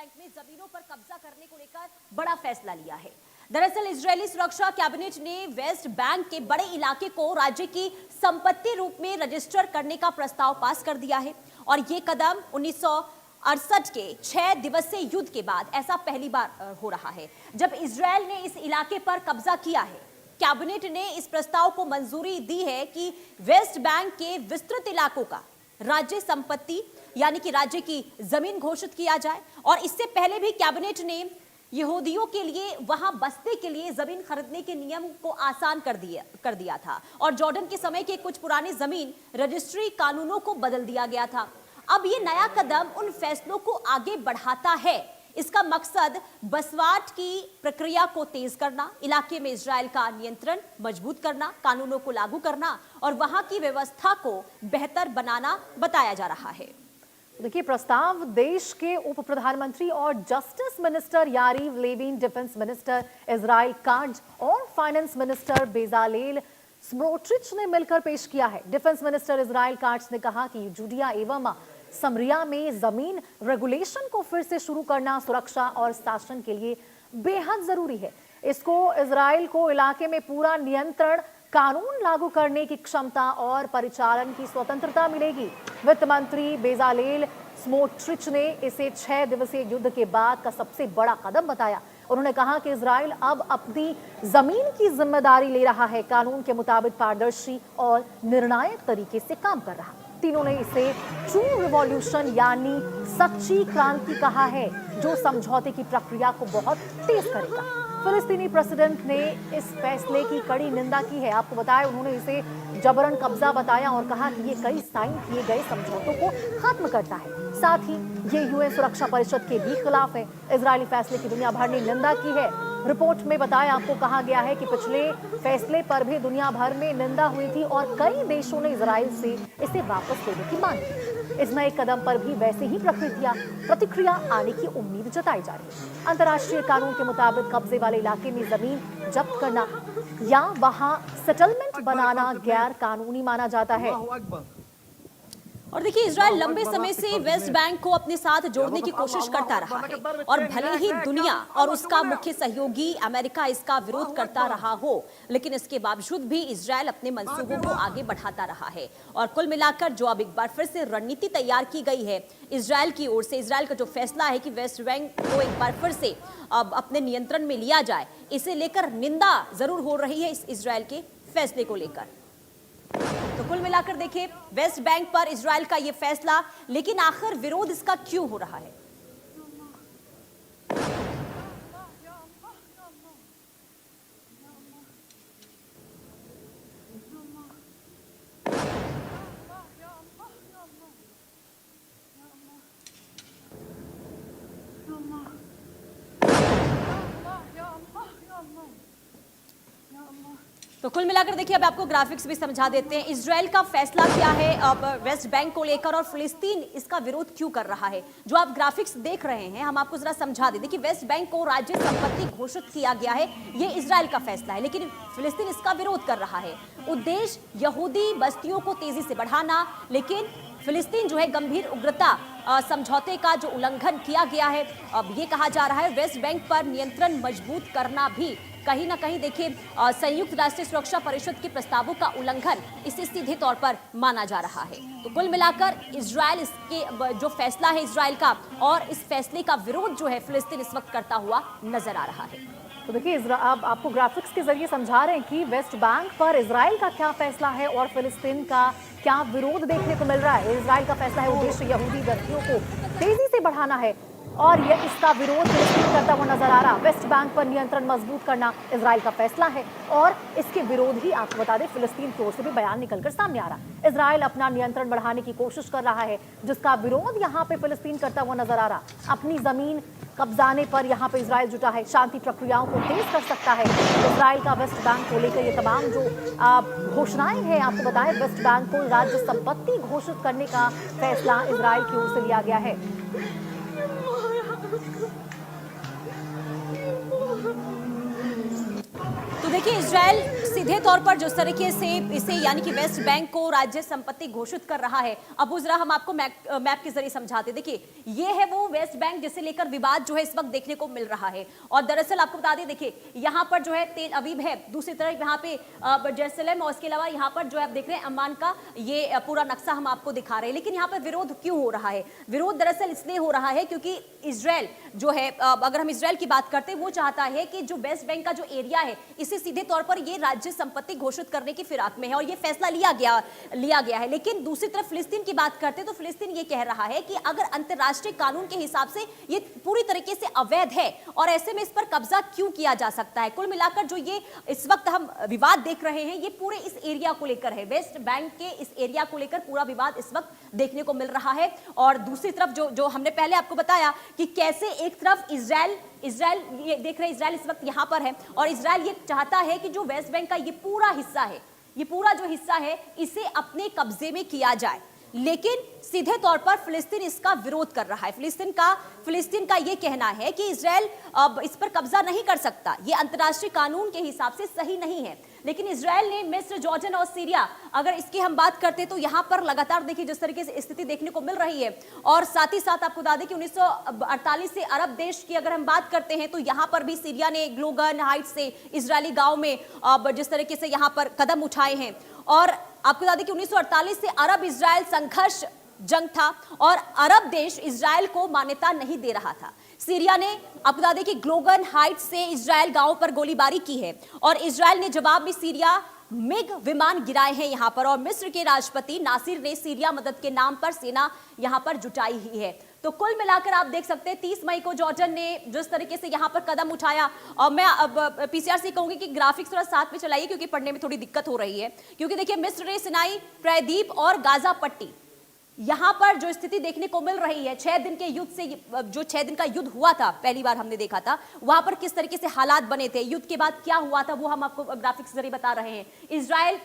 Bank में जमीनों पर कब्जा करने को लेकर बड़ा फैसला लिया है। दरअसल इजरायली सुरक्षा कैबिनेट ने वेस्ट बैंक के बड़े इलाके को राज्य की संपत्ति रूप में रजिस्टर करने का प्रस्ताव पास कर दिया है और ये कदम 1968 के 6 दिवसीय युद्ध के बाद ऐसा पहली बार हो रहा है जब इजरायल ने इस इलाके पर कब्जा किया है। कैबिनेट ने इस प्रस्ताव को मंजूरी दी है कि वेस्ट बैंक के विस्तृत इलाकों का राज्य संपत्ति यानी कि राज्य की जमीन घोषित किया जाए और इससे पहले भी कैबिनेट ने यहूदियों के लिए वहां बसने के लिए जमीन खरीदने के नियम को आसान कर दिया था और जॉर्डन के समय के कुछ पुराने जमीन रजिस्ट्री कानूनों को बदल दिया गया था। अब ये नया कदम उन फैसलों को आगे बढ़ाता है। इसका मकसद बसवाट की प्रक्रिया को तेज करना, इलाके में इजरायल का नियंत्रण मजबूत करना, कानूनों को लागू करना और वहां की व्यवस्था को बेहतर बनाना बताया जा रहा है। देखिए, प्रस्ताव देश के उप प्रधानमंत्री और justice minister Yariv Levin, defence minister Israel Katz और फाइनेंस मिनिस्टर बेजालेल स्मोट्रिच ने मिलकर पेश किया है। डिफेंस मिनिस्टर इजराइल काट्ज ने कहा कि जूडिया एवं समरिया में जमीन रेगुलेशन को फिर से शुरू करना सुरक्षा और शासन के लिए बेहद जरूरी है। इसको इजराइल को इलाके में पूरा नियंत्रण, कानून लागू करने की क्षमता और परिचालन की स्वतंत्रता मिलेगी। वित्त मंत्री बेजालेल स्मोट्रिच ने इसे 6 दिवसीय युद्ध के बाद का सबसे बड़ा कदम बताया। उन्होंने कहा कि इजराइल अब अपनी जमीन की जिम्मेदारी ले रहा है, कानून के मुताबिक पारदर्शी और निर्णायक तरीके से काम कर रहा। तीनों ने इसे ट्रू रिवॉल्यूशन यानी सच्ची क्रांति कहा है, जो समझौते की प्रक्रिया को बहुत तेज करेगा। फिलिस्तीनी प्रेसिडेंट ने इस फैसले की कड़ी निंदा की है। आपको बताया, उन्होंने इसे जबरन कब्जा बताया और कहा कि ये कई साइन किए गए समझौतों को खत्म करता है। साथ ही ये यूएन सुरक्षा परिषद के भी खिलाफ है। इजरायली फैसले की दुनिया भर ने निंदा की है। रिपोर्ट में बताया, आपको कहा गया है कि पिछले फैसले पर भी दुनिया भर में निंदा हुई थी और कई देशों ने इजराइल से इसे वापस लेने की मांग की। इस नए कदम पर भी वैसे ही प्रतिक्रिया आने की उम्मीद जताई जा रही है। अंतर्राष्ट्रीय कानून के मुताबिक कब्जे वाले इलाके में जमीन जब्त करना या वहां सेटलमेंट बनाना गैर कानूनी माना जाता है। और देखिए, इजरायल लंबे समय से वेस्ट बैंक को अपने साथ जोड़ने की कोशिश करता रहा है और भले ही दुनिया और उसका मुख्य सहयोगी अमेरिका इसका विरोध करता रहा हो, लेकिन इसके बावजूद भी इजरायल अपने मंसूबों को आगे बढ़ाता रहा है। और कुल मिलाकर जो अब एक बार फिर से रणनीति तैयार की गई है इजरायल की ओर से, इजरायल का जो फैसला है कि वेस्ट बैंक को एक बार फिर से अब अपने नियंत्रण में लिया जाए, इसे लेकर निंदा जरूर हो रही है इस इजरायल के फैसले को लेकर। तो कुल मिलाकर देखिए, वेस्ट बैंक पर इजरायल का यह फैसला, लेकिन आखिर विरोध इसका क्यों हो रहा है? तो कुल मिलाकर देखिए, अब आपको ग्राफिक्स भी समझा देते हैं। इजरायल का फैसला क्या है अब वेस्ट बैंक को लेकर और फिलिस्तीन इसका विरोध क्यों कर रहा है। जो आप ग्राफिक्स देख रहे हैं, हम आपको जरा समझा दें कि वेस्ट बैंक को राज्य संपत्ति घोषित किया गया है, ये इजरायल का फैसला है, लेकिन फिलिस्तीन इसका विरोध कर रहा है। उद्देश्य यहूदी बस्तियों को तेजी से बढ़ाना, लेकिन फिलिस्तीन जो है गंभीर उग्रता समझौते का जो उल्लंघन किया गया है। अब ये कहा जा रहा है वेस्ट बैंक पर नियंत्रण मजबूत करना भी कहीं ना कहीं देखिए संयुक्त राष्ट्र सुरक्षा परिषद के प्रस्तावों का उल्लंघन इसे सीधे तौर पर माना जा रहा है। तो कुल मिलाकर इजरायल इसके जो फैसला है इजरायल का, और इस फैसले का विरोध जो है फिलिस्तीन इस वक्त करता हुआ नजर आ रहा है। तो देखिए, अब आपको ग्राफिक्स के जरिए समझा रहे हैं कि वेस्ट बैंक पर इजरायल का क्या फैसला है और फिलिस्तीन का क्या विरोध देखने को मिल रहा है। इजरायल का फैसला है, उद्देश्य यहूदी बस्तियों को तेजी से बढ़ाना है और यह इसका विरोध फिलिस्तीन करता हुआ नजर आ रहा। वेस्ट बैंक पर नियंत्रण मजबूत करना इजरायल का फैसला है और इसके विरोध ही आपको बता दें फिलिस्तीन की ओर से भी बयान निकलकर सामने आ रहा। इजरायल अपना नियंत्रण बढ़ाने की कोशिश कर रहा है, जिसका विरोध यहाँ पे फिलिस्तीन करता हुआ नजर आ रहा। अपनी जमीन कब्जाने पर यहाँ पे इजरायल जुटा है, शांति प्रक्रियाओं को तेज कर सकता है। इजरायल का वेस्ट बैंक को लेकर ये तमाम जो घोषणाएं हैं, आपको बताएं वेस्ट बैंक को राज्य संपत्ति घोषित करने का फैसला इजरायल की ओर से लिया गया है। तो देखिए, इजरायल सीधे तौर पर जिस तरीके से इसे यानी कि वेस्ट बैंक को राज्य संपत्ति घोषित कर रहा है, अब जरा हम आपको मैप के जरिए समझाते। देखिए ये है वो वेस्ट बैंक जिसे लेकर विवाद जो है इस वक्त देखने को मिल रहा है। और दरअसल आपको बता दें, देखिए यहाँ पर जो है तेल अवीव है, दूसरी तरफ यहाँ पे जेरूसलम, और इसके अलावा यहाँ पर जो है आप देख रहे हैं अम्मान का ये पूरा नक्शा हम आपको दिखा रहे हैं। लेकिन यहाँ पर विरोध क्यों हो रहा है? विरोध दरअसल इसलिए हो रहा है क्योंकि इजराइल जो है, अगर हम इजराइल की बात करते हैं, वो चाहता है कि जो वेस्ट बैंक का जो एरिया है इसे सीधे तौर पर ये राज्य संपत्ति घोषित करने की फिराक में है और ये फैसला लिया गया है। लेकिन दूसरी तरफ फिलिस्तीन की बात करते हैं तो फिलिस्तीन ये कह रहा है कि अगर अंतर्राष्ट्रीय कानून के हिसाब से ये पूरी तरीके से अवैध है और ऐसे में इस पर कब्जा क्यों किया जा सकता है। कुल मिलाकर जो ये इस वक्त हम विवाद देख रहे हैं ये पूरे इस एरिया को लेकर है, वेस्ट बैंक के इस एरिया को लेकर पूरा विवाद इस वक्त देखने को मिल रहा है। और दूसरी तरफ जो हमने पहले आपको बताया कि कैसे एक तरफ इजराइल ये देख रहे हैं, इजराइल इस वक्त यहां पर है और इजराइल ये चाहता है कि जो वेस्ट बैंक का ये पूरा हिस्सा है, ये पूरा जो हिस्सा है इसे अपने कब्जे में किया जाए। लेकिन सीधे तौर पर फिलिस्तीन इसका विरोध कर रहा है। फिलिस्तीन का यह कहना है कि इजराइल अब इस पर कब्जा नहीं कर सकता, यह अंतर्राष्ट्रीय कानून के हिसाब से सही नहीं है। लेकिन इजराइल ने मिस्र, जॉर्डन और सीरिया, अगर इसकी हम बात करते तो यहां पर लगातार देखिए जिस तरीके से स्थिति देखने को मिल रही है। और साथ ही साथ आपको बता दें कि 1948 से अरब देश की अगर हम बात करते हैं तो यहां पर भी सीरिया ने गोलन हाइट्स से इजरायली गांव में जिस तरीके से यहां पर कदम उठाए हैं। और आपको बता दें कि 1948 से अरब इजराइल संघर्ष जंग था और अरब देश इजराइल को मान्यता नहीं दे रहा था। सीरिया ने आपको बता दें कि गोलन हाइट्स से इजराइल गांव पर गोलीबारी की है और इजराइल ने जवाब में सीरिया मिग विमान गिराए हैं यहां पर। और मिस्र के राष्ट्रपति नासिर ने सीरिया मदद के नाम पर सेना यहां पर जुटाई ही है। तो कुल मिलाकर आप देख सकते हैं 30 मई को जॉर्डन ने जिस तरीके से यहां पर कदम उठाया। और मैं अब पीसीआर से कहूंगी कि ग्राफिक्स थोड़ा साथ में चलाइए क्योंकि पढ़ने में थोड़ी दिक्कत हो रही है। क्योंकि देखिए मिस्र ने सिनाई, प्रायद्वीप और गाजा पट्टी, यहां पर जो स्थिति देखने को मिल रही है 6 दिन के युद्ध से, जो 6 दिन का युद्ध हुआ था, पहली बार हमने देखा था, वहां पर किस तरीके से हालात बने थे, युद्ध के बाद क्या हुआ था, वो हम आपको ग्राफिक्स जरिए बता रहे हैं। इजराइल,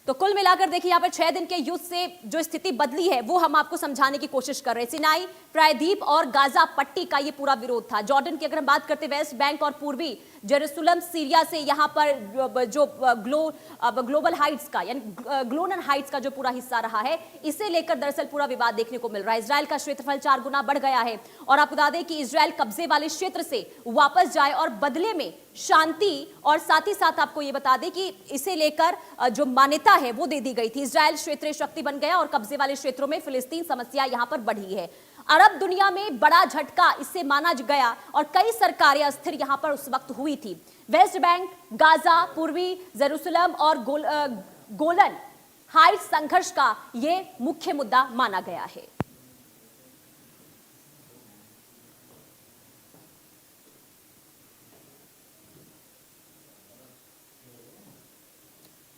तो कुल मिलाकर देखिए यहाँ पर 6 दिन के युद्ध से जो स्थिति बदली है वो हम आपको समझाने की कोशिश कर रहे हैं। सिनाई, प्रायद्वीप और गाजा पट्टी का ये पूरा विरोध था। जॉर्डन की अगर हम बात करते हैं, वेस्ट बैंक और पूर्वी जेरूसलम, सीरिया से यहाँ पर जो ग्लोबल हाइट्स का यानी गोलन हाइट्स का जो पूरा हिस्सा रहा है, इसे लेकर दरअसल पूरा विवाद देखने को मिल रहा है। इजराइल का क्षेत्रफल 4 गुना बढ़ गया है और आपको बता दें कि इजराइल कब्जे वाले क्षेत्र से वापस जाए और बदले में शांति, और साथ ही साथ आपको ये बता दें कि इसे लेकर जो मान्यता है वो दे दी गई थी। इजराइल क्षेत्रीय शक्ति बन गया और कब्जे वाले क्षेत्रों में फिलिस्तीन समस्या यहां पर बढ़ी है। अरब दुनिया में बड़ा झटका इससे माना गया और कई सरकारें अस्थिर यहां पर उस वक्त हुई थी। वेस्ट बैंक, गाजा, पूर्वी जेरूसलम और गोलन हाइट्स संघर्ष का यह मुख्य मुद्दा माना गया है।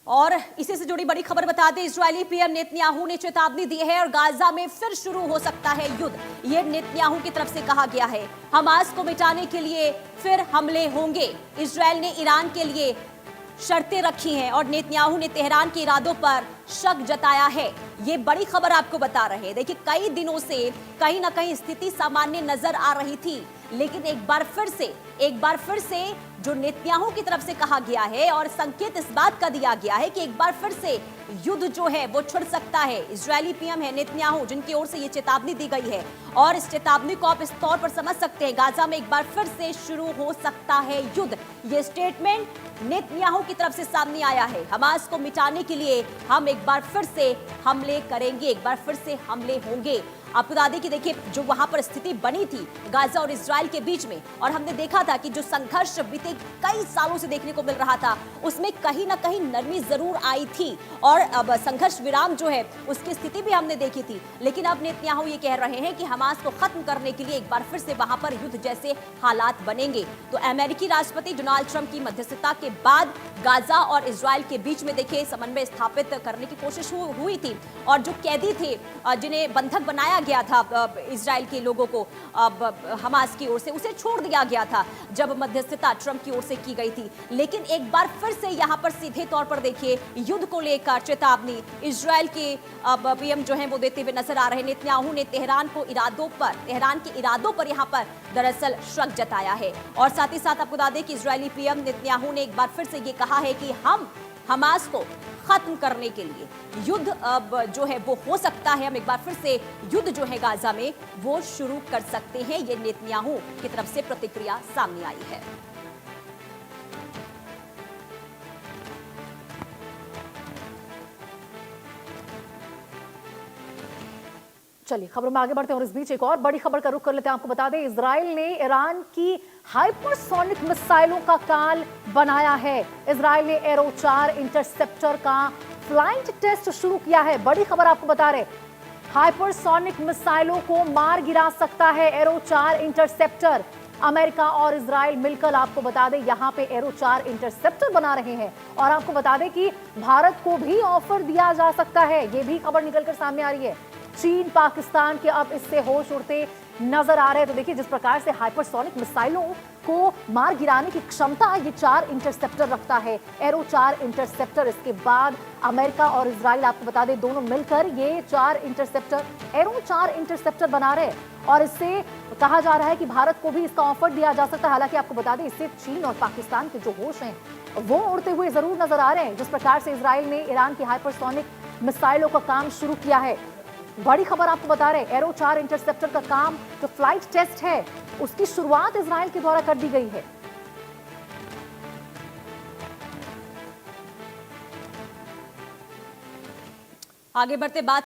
और इसी से जुड़ी बड़ी खबर बता दें, इजरायली पीएम नेतन्याहू ने चेतावनी दी है और गाजा में फिर शुरू हो सकता है युद्ध। ये नेतन्याहू की तरफ से कहा गया है। हमास को मिटाने के लिए फिर हमले होंगे। इजरायल ने ईरान के लिए शर्तें रखी हैं और नेतन्याहू ने तेहरान के इरादों पर शक जताया है। ये बड़ी खबर आपको बता रहे हैं। देखिए कई दिनों से कहीं ना कहीं स्थिति सामान्य नजर आ रही थी, लेकिन एक बार फिर से जो नेतन्याहू की तरफ से कहा गया है और संकेत इस बात का दिया गया है कि एक बार फिर से युद्ध जो है वो छिड़ सकता है। इजरायली पीएम है नेतन्याहू, जिनकी ओर से ये चेतावनी दी गई है और इस चेतावनी को आप इस तौर पर समझ सकते हैं, गाजा में एक बार फिर से शुरू हो सकता है युद्ध। ये स्टेटमेंट नेतन्याहू की तरफ से सामने आया है। हमास को मिटाने के लिए हम एक बार फिर से हमले करेंगे, एक बार फिर से हमले होंगे। आपको बता दें कि देखिए जो वहां पर स्थिति बनी थी गाजा और इजराइल के बीच में, और हमने देखा था कि जो संघर्ष बीते कई सालों से देखने को मिल रहा था उसमें कहीं ना कहीं नरमी जरूर आई थी और अब संघर्ष विराम जो है उसकी स्थिति भी हमने देखी थी। लेकिन अब नेतन्याहू ये कह रहे हैं कि हमास को खत्म करने के लिए एक बार फिर से वहां पर युद्ध जैसे हालात बनेंगे। तो अमेरिकी राष्ट्रपति डोनाल्ड ट्रंप की मध्यस्थता के बाद गाजा और इजराइल के बीच में देखिए समन्वय स्थापित करने की कोशिश हुई थी और जो कैदी थे जिन्हें बंधक बनाया गया था इजराइल के लोगों को हमास की ओर से, उसे छोड़ दिया गया था जब मध्यस्थता ट्रंप की ओर से की गई थी। लेकिन एक बार फिर से यहां पर सीधे तौर पर देखिए युद्ध को लेकर चेतावनी इजराइल के पीएम जो है वो देते हुए नजर आ रहे हैं। नेतन्याहू ने तेहरान को तेहरान के इरादों पर यहां पर दरअसल शक जताया है। और साथ ही साथ आपको बता दें कि इजरायली पीएम नेतन्याहू ने एक बार फिर से ये कहा है कि हम हमास को खत्म करने के लिए युद्ध अब जो है वो हो सकता है, हम एक बार फिर से युद्ध जो है गाजा में वो शुरू कर सकते हैं। ये नेतन्याहू की तरफ से प्रतिक्रिया सामने आई है। चलिए खबरों में आगे बढ़ते हैं और इस बीच एक और बड़ी खबर का रुख कर लेते हैं। आपको बता दें इजराइल ने ईरान की हाइपरसोनिक मिसाइलों का काल बनाया है। इजराइल ने एरो 4 इंटरसेप्टर का फ्लाइट टेस्ट शुरू किया है। बड़ी खबर आपको बता रहे, हाइपरसोनिक मिसाइलों को मार गिरा सकता है एरो 4 इंटरसेप्टर। अमेरिका और इजराइल मिलकर आपको बता दें यहां पे एरो 4 इंटरसेप्टर बना रहे हैं। और आपको बता दें कि भारत को भी ऑफर दिया जा सकता है, यह भी खबर निकलकर सामने आ रही है। चीन पाकिस्तान के अब इससे होश उड़ते नजर आ रहे हैं। तो देखिए जिस प्रकार से हाइपरसोनिक मिसाइलों को मार गिराने की क्षमता ये 4 इंटरसेप्टर रखता है, एरो 4 इंटरसेप्टर। इसके बाद अमेरिका और इजराइल आपको बता दें दोनों मिलकर ये 4 इंटरसेप्टर, एरो 4 इंटरसेप्टर बना रहे हैं। और इससे कहा जा रहा है कि भारत को भी इसका ऑफर दिया जा सकता है। हालांकि आपको बता दें इससे चीन और पाकिस्तान के जो होश हैं वो उड़ते हुए जरूर नजर आ रहे हैं। जिस प्रकार से इजराइल ने ईरान की हाइपरसोनिक मिसाइलों का काम शुरू किया है। बड़ी खबर आपको बता रहे, एरो 4 इंटरसेप्टर का काम जो फ्लाइट टेस्ट है उसकी शुरुआत इजराइल के द्वारा कर दी गई है। आगे बढ़ते बात